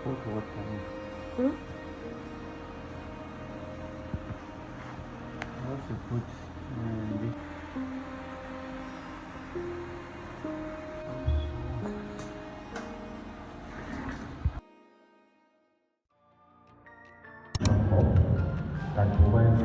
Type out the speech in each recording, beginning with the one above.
Okay, what time? Hmm? What's the put? And that provides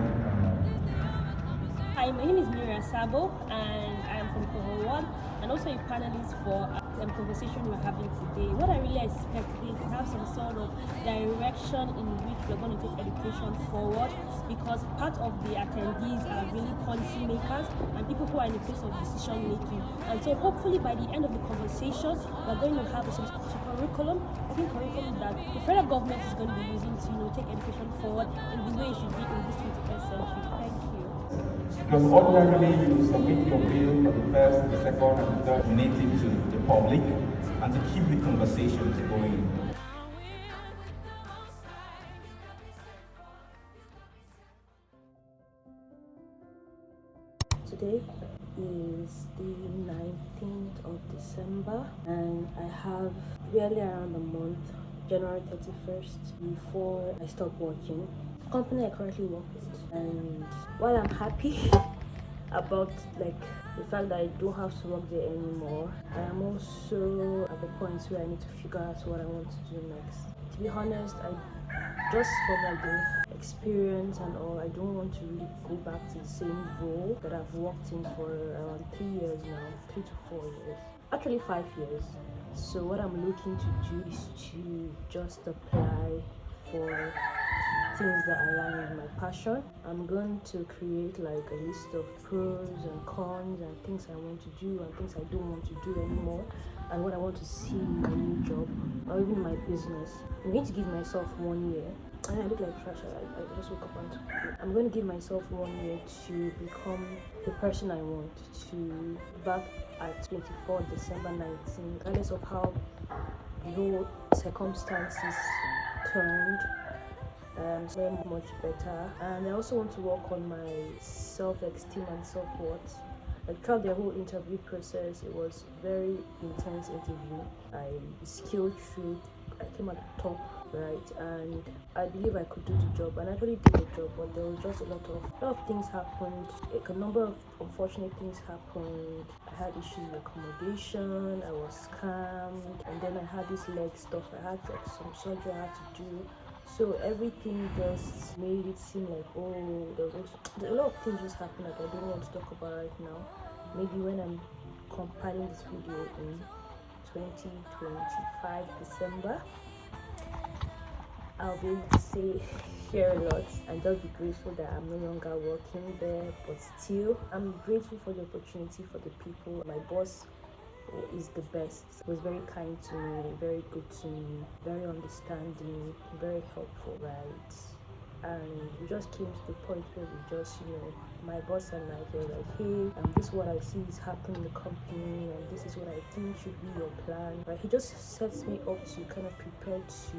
Hi, my name is Mirya Sabo, and I am from Cohort 1 and also a panelist for conversation we're having today. What I really expect is to have some sort of direction in which we're going to take education forward, because part of the attendees are really policymakers and people who are in the place of decision making. And so hopefully by the end of the conversation, we're going to have some curriculum, that the federal government is going to be using to take education forward in the way it should be in this 21st century. Thank you. Because ordinarily you submit your bill for the first, the second, and the third, native to the public, and to keep the conversations going. Today is the 19th of December, and I have barely around a month, January 31st, before I stop working. The company I currently work with, and while I'm happy about the fact that I don't have to work there anymore, I am also at the point where I need to figure out what I want to do next. To be honest, I just from the experience and all, I don't want to really go back to the same role that I've worked in for around 3 years now, 3 to 4 years, actually 5 years. So what I'm looking to do is to just apply for things that align with my passion. I'm going to create like a list of pros and cons and things I want to do and things I don't want to do anymore, and what I want to see in my new job or even my business. I'm going to give myself 1 year. And I look like trash. I just woke up and I'm going to give myself 1 year to become the person I want to back at 24 December 19, regardless of how the whole circumstances turned. Very much better, and I also want to work on my self-esteem and self-worth. Like throughout the whole interview process, it was very intense interview. I skilled through, I came at the top, right? And I believe I could do the job, and I actually did the job, but there was just a lot of things happened. Like a number of unfortunate things happened. I had issues with accommodation, I was scammed, and then I had this leg stuff. I had like some surgery I had to do. So everything just made it seem like, oh, there's a lot of things just happened that I don't want to talk about right now. Maybe when I'm compiling this video in 2025 December, I'll be able to share a lot and just be grateful that I'm no longer working there. But still, I'm grateful for the opportunity, for the people. My boss is the best. He was very kind to me, very good to me, very understanding, very helpful, right? And we just came to the point where we just, my boss and I were like, hey, this is what I see is happening in the company, and this is what I think should be your plan. Right? He just sets me up to kind of prepare to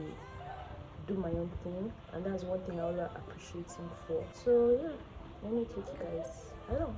do my own thing, and that's one thing I will appreciate him for. So yeah, let me take you guys along.